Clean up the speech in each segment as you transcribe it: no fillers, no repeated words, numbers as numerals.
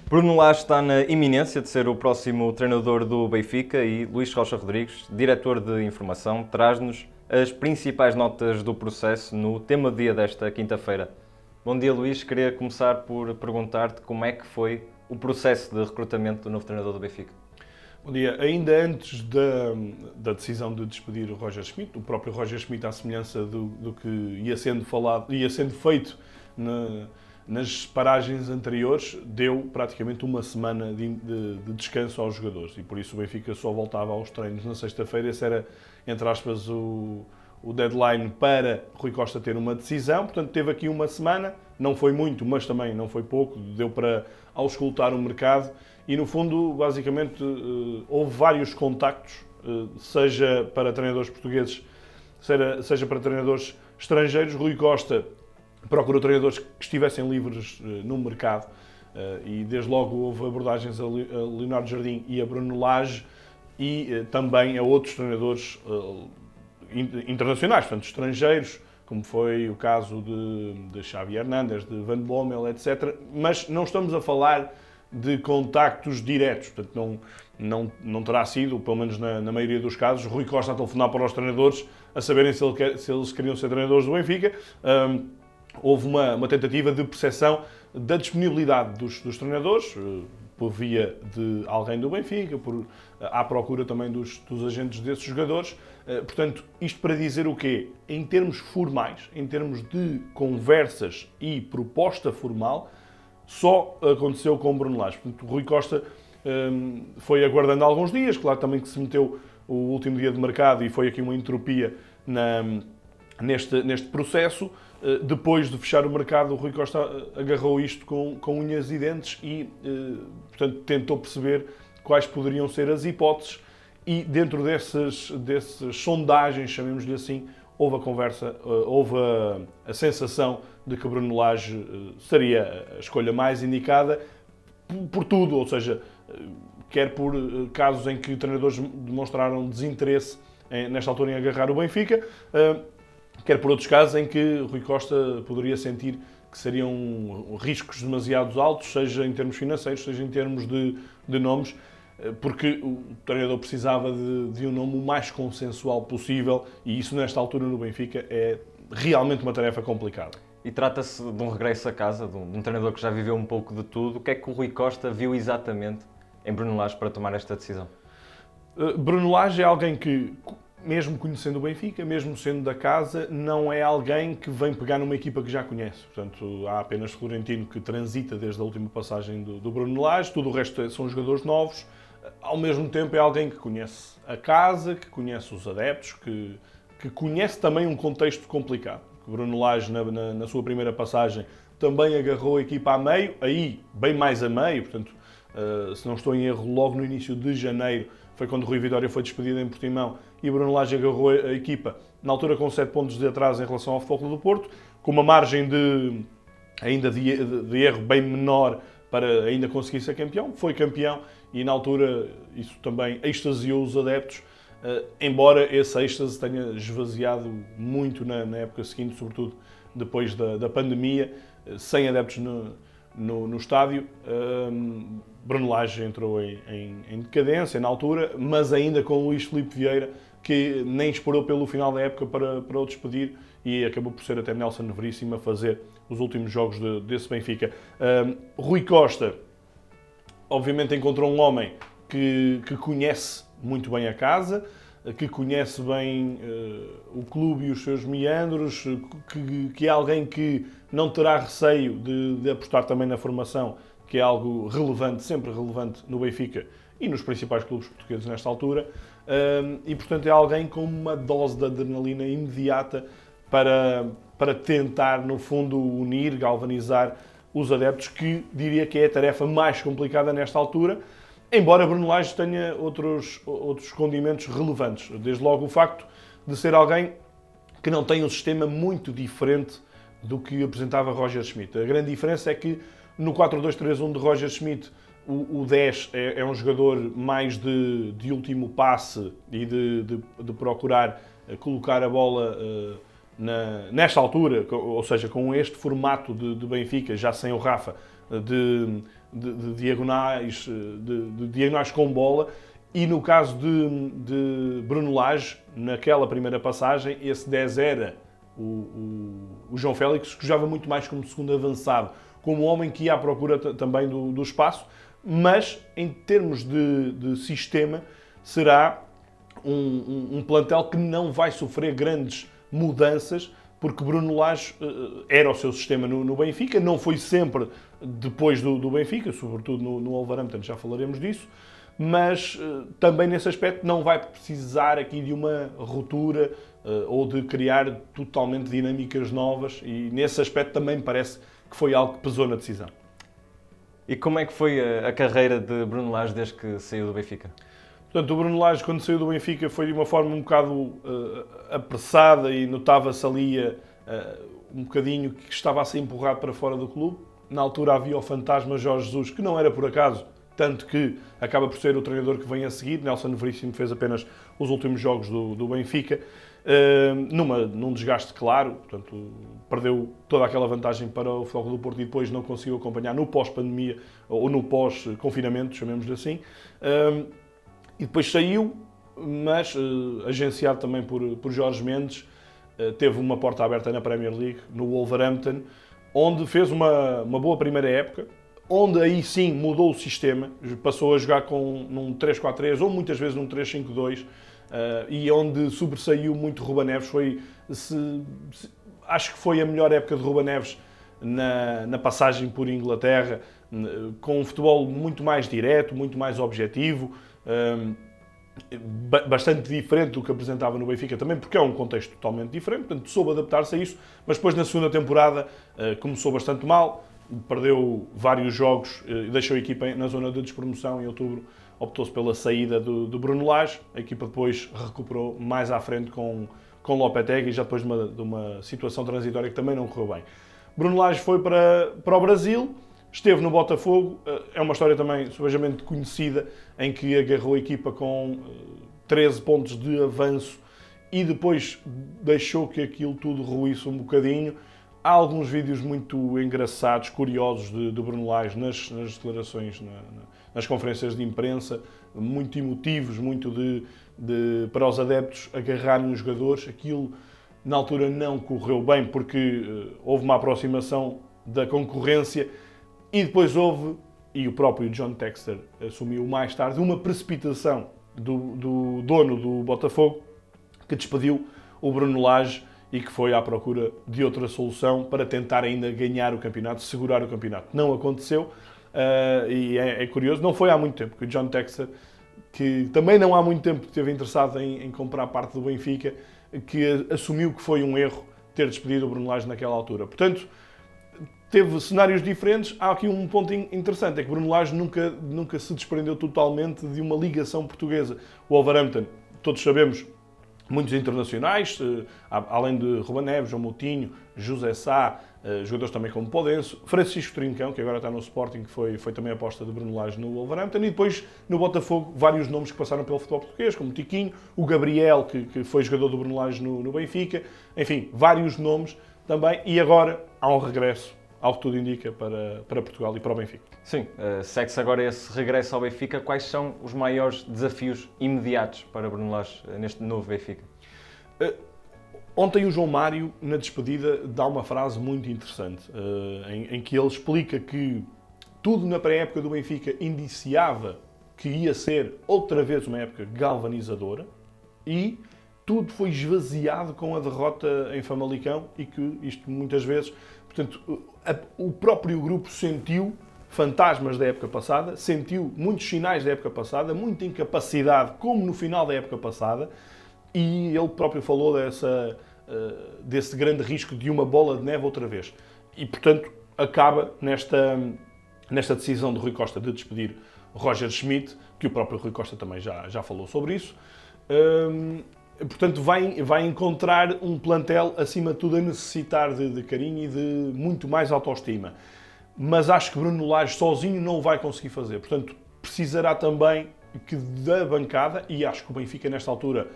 Bruno Lage está na iminência de ser o próximo treinador do Benfica e Luís Rocha Rodrigues, diretor de informação, traz-nos as principais notas do processo no tema do dia desta quinta-feira. Bom dia, Luís. Queria começar por perguntar-te como é que foi o processo de recrutamento do novo treinador do Benfica. Bom dia. Ainda antes da decisão de despedir o Roger Schmidt, o próprio Roger Schmidt, à semelhança do que ia sendo falado, ia sendo feito nas paragens anteriores, deu praticamente uma semana de descanso aos jogadores e por isso o Benfica só voltava aos treinos na sexta-feira. Esse era, entre aspas, o deadline para Rui Costa ter uma decisão. Portanto, teve aqui uma semana, não foi muito, mas também não foi pouco, deu para auscultar o mercado e, no fundo, basicamente, houve vários contactos, seja para treinadores portugueses, seja para treinadores estrangeiros. Rui Costa procurou treinadores que estivessem livres no mercado e, desde logo, houve abordagens a Leonardo Jardim e a Bruno Lage e também a outros treinadores internacionais, portanto, estrangeiros, como foi o caso de Xavi Hernández, de Van Bommel, etc. Mas não estamos a falar de contactos diretos, portanto, não terá sido, pelo menos na maioria dos casos, Rui Costa a telefonar para os treinadores a saberem se eles queriam ser treinadores do Benfica. Houve uma tentativa de percepção da disponibilidade dos treinadores, por via de alguém do Benfica, à procura também dos agentes desses jogadores. Portanto, isto para dizer o quê? Em termos formais, em termos de conversas e proposta formal, só aconteceu com o Bruno Lage. Portanto, o Rui Costa foi aguardando alguns dias, claro também que se meteu o último dia de mercado e foi aqui uma entropia neste processo. Depois de fechar o mercado, o Rui Costa agarrou isto com unhas e dentes e, portanto, tentou perceber quais poderiam ser as hipóteses e dentro dessas sondagens, chamemos-lhe assim, houve a conversa, houve a sensação de que Bruno Lage seria a escolha mais indicada por tudo, ou seja, quer por casos em que treinadores demonstraram desinteresse nesta altura em agarrar o Benfica, quer por outros casos em que Rui Costa poderia sentir que seriam riscos demasiado altos, seja em termos financeiros, seja em termos de nomes, porque o treinador precisava de um nome o mais consensual possível e isso, nesta altura, no Benfica, é realmente uma tarefa complicada. E trata-se de um regresso a casa, de um treinador que já viveu um pouco de tudo. O que é que o Rui Costa viu exatamente em Bruno Lage para tomar esta decisão? Bruno Lage é alguém que, mesmo conhecendo o Benfica, mesmo sendo da casa, não é alguém que vem pegar numa equipa que já conhece. Portanto, há apenas Florentino que transita desde a última passagem do Bruno Lage, tudo o resto são jogadores novos. Ao mesmo tempo é alguém que conhece a casa, que conhece os adeptos, que conhece também um contexto complicado. O Bruno Lage, na sua primeira passagem, também agarrou a equipa a meio, aí bem mais a meio, portanto, se não estou em erro, logo no início de janeiro, foi quando Rui Vitória foi despedido em Portimão e Bruno Lage agarrou a equipa, na altura com 7 pontos de atraso em relação ao Futebol Clube do Porto, com uma margem de erro bem menor para ainda conseguir ser campeão. Foi campeão e, na altura, isso também extasiou os adeptos, embora esse êxtase tenha esvaziado muito na época seguinte, sobretudo depois da pandemia, sem adeptos no estádio. Bruno Lage entrou em decadência na altura, mas ainda com Luís Filipe Vieira, que nem esperou pelo final da época para o despedir e acabou por ser até Nelson Veríssimo a fazer os últimos jogos desse Benfica. Rui Costa, obviamente, encontrou um homem que conhece muito bem a casa, que conhece bem o clube e os seus meandros, que é alguém que não terá receio de apostar também na formação, que é algo relevante, sempre relevante no Benfica e nos principais clubes portugueses nesta altura. E, portanto, é alguém com uma dose de adrenalina imediata para tentar, no fundo, unir, galvanizar os adeptos, que diria que é a tarefa mais complicada nesta altura, embora Bruno Lage tenha outros condimentos relevantes. Desde logo o facto de ser alguém que não tem um sistema muito diferente do que apresentava Roger Schmidt. A grande diferença é que no 4-2-3-1 de Roger Schmidt, o 10 é um jogador mais de último passe e de procurar colocar a bola nesta altura, ou seja, com este formato de Benfica, já sem o Rafa, de diagonais com bola, e no caso de Bruno Lage, naquela primeira passagem, esse 10 era o João Félix, que jogava muito mais como segundo avançado, como homem que ia à procura também do espaço, mas em termos de sistema será um plantel que não vai sofrer grandes mudanças, porque Bruno Lage era o seu sistema no Benfica, não foi sempre depois do Benfica, sobretudo no Wolverhampton, já falaremos disso, mas também nesse aspecto não vai precisar aqui de uma ruptura ou de criar totalmente dinâmicas novas, e nesse aspecto também me parece que foi algo que pesou na decisão. E como é que foi a carreira de Bruno Lage desde que saiu do Benfica? Portanto, o Bruno Lage, quando saiu do Benfica, foi de uma forma um bocado apressada, e notava-se ali um bocadinho que estava a ser empurrado para fora do clube. Na altura havia o fantasma Jorge Jesus, que não era por acaso, tanto que acaba por ser o treinador que vem a seguir. Nelson Veríssimo fez apenas os últimos jogos do Benfica, num desgaste claro, portanto, perdeu toda aquela vantagem para o Futebol Clube do Porto e depois não conseguiu acompanhar no pós-pandemia ou no pós-confinamento, chamemos-lhe assim. E depois saiu, mas agenciado também por Jorge Mendes, teve uma porta aberta na Premier League, no Wolverhampton, onde fez uma boa primeira época, onde aí sim mudou o sistema, passou a jogar num 3-4-3 ou muitas vezes num 3-5-2, e onde sobressaiu muito Ruben Neves. Acho que foi a melhor época de Ruben Neves na passagem por Inglaterra, com um futebol muito mais direto, muito mais objetivo, bastante diferente do que apresentava no Benfica também, porque é um contexto totalmente diferente, portanto soube adaptar-se a isso, mas depois na segunda temporada começou bastante mal, perdeu vários jogos e deixou a equipa na zona de despromoção. Em outubro optou-se pela saída do Bruno Lage, a equipa depois recuperou mais à frente com Lopetegui, já depois de uma situação transitória que também não correu bem. Bruno Lage foi para o Brasil, esteve no Botafogo, é uma história também subejamente conhecida, em que agarrou a equipa com 13 pontos de avanço e depois deixou que aquilo tudo ruísse um bocadinho. Há alguns vídeos muito engraçados, curiosos de Bruno Lage nas declarações, nas conferências de imprensa, muito emotivos, muito para os adeptos agarrarem os jogadores. Aquilo na altura não correu bem, porque houve uma aproximação da concorrência. E depois houve, e o próprio John Textor assumiu mais tarde, uma precipitação do dono do Botafogo, que despediu o Bruno Lage e que foi à procura de outra solução para tentar ainda ganhar o campeonato, segurar o campeonato. Não aconteceu, e é curioso, não foi há muito tempo que o John Textor, que também não há muito tempo esteve interessado em comprar parte do Benfica, que assumiu que foi um erro ter despedido o Bruno Lage naquela altura. Portanto, teve cenários diferentes. Há aqui um ponto interessante, é que Bruno Lage nunca se desprendeu totalmente de uma ligação portuguesa. O Wolverhampton, todos sabemos, muitos internacionais, além de Ruben Neves, João Moutinho, José Sá, jogadores também como Podenso, Francisco Trincão, que agora está no Sporting, que foi também aposta de Bruno Lage no Wolverhampton, e depois no Botafogo vários nomes que passaram pelo futebol português, como Tiquinho, o Gabriel, que foi jogador do Bruno Lage no Benfica, enfim, vários nomes também, e agora há um regresso, ao que tudo indica, para Portugal e para o Benfica. Sim, segue-se agora esse regresso ao Benfica. Quais são os maiores desafios imediatos para Bruno Lage neste novo Benfica? Ontem o João Mário, na despedida, dá uma frase muito interessante, em que ele explica que tudo na pré-época do Benfica indiciava que ia ser outra vez uma época galvanizadora, e tudo foi esvaziado com a derrota em Famalicão, e que isto muitas vezes, portanto, o próprio grupo sentiu fantasmas da época passada, sentiu muitos sinais da época passada, muita incapacidade, como no final da época passada, e ele próprio falou desse grande risco de uma bola de neve outra vez. E, portanto, acaba nesta decisão de Rui Costa de despedir Roger Schmidt, que o próprio Rui Costa também já falou sobre isso. Portanto, vai encontrar um plantel, acima de tudo, a necessitar de carinho e de muito mais autoestima. Mas acho que Bruno Lage sozinho não o vai conseguir fazer. Portanto, precisará também da bancada, e acho que o Benfica, nesta altura,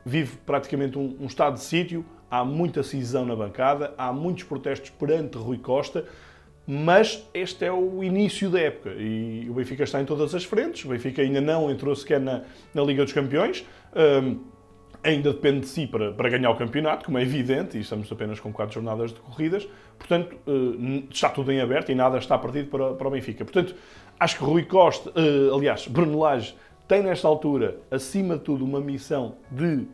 vive praticamente um estado de sítio. há muita cisão na bancada, há muitos protestos perante Rui Costa, mas este é o início da época e o Benfica está em todas as frentes. O Benfica ainda não entrou sequer na Liga dos Campeões. Ainda depende de si para ganhar o campeonato, como é evidente, e estamos apenas com 4 jornadas decorridas. Portanto, está tudo em aberto e nada está perdido para o Benfica. Portanto, acho que Rui Costa, Bruno Lage, tem nesta altura, acima de tudo, uma missão de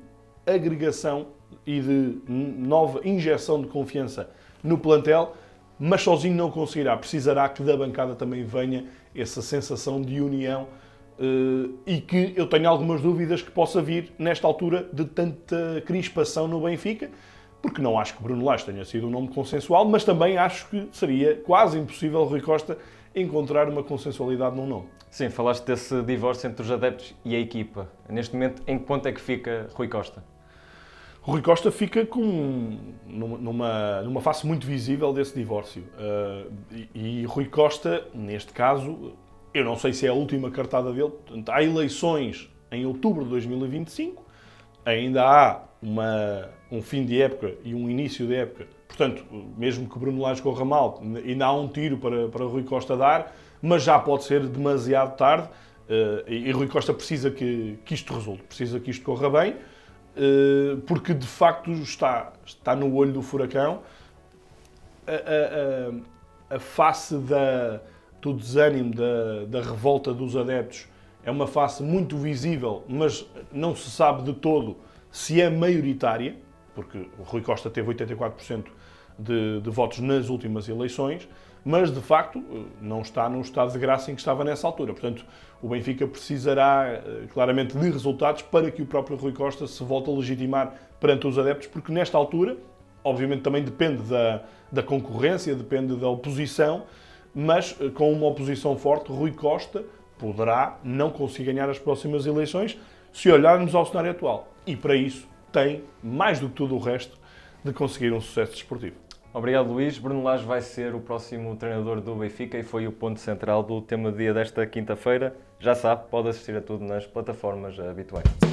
agregação e de nova injeção de confiança no plantel, mas sozinho não conseguirá. Precisará que da bancada também venha essa sensação de união e que eu tenho algumas dúvidas que possa vir nesta altura de tanta crispação no Benfica, porque não acho que Bruno Lage tenha sido um nome consensual, mas também acho que seria quase impossível Rui Costa encontrar uma consensualidade num nome. Sim, falaste desse divórcio entre os adeptos e a equipa. Neste momento, em que ponto é que fica Rui Costa? Rui Costa fica numa face muito visível desse divórcio. E Rui Costa, neste caso, eu não sei se é a última cartada dele. Portanto, há eleições em outubro de 2025, ainda há um fim de época e um início de época. Portanto, mesmo que Bruno Lage corra mal, ainda há um tiro para Rui Costa dar, mas já pode ser demasiado tarde e Rui Costa precisa que isto resulte, precisa que isto corra bem, porque de facto está no olho do furacão. A face do desânimo, da revolta dos adeptos é uma face muito visível, mas não se sabe de todo se é maioritária, porque o Rui Costa teve 84% de votos nas últimas eleições, mas de facto não está num estado de graça em que estava nessa altura. Portanto, o Benfica precisará claramente de resultados para que o próprio Rui Costa se volte a legitimar perante os adeptos, porque nesta altura, obviamente também depende da concorrência, depende da oposição, mas com uma oposição forte, Rui Costa poderá não conseguir ganhar as próximas eleições se olharmos ao cenário atual. E para isso tem, mais do que tudo o resto, de conseguir um sucesso desportivo. Obrigado, Luís. Bruno Lage vai ser o próximo treinador do Benfica e foi o ponto central do tema do dia desta quinta-feira. Já sabe, pode assistir a tudo nas plataformas habituais.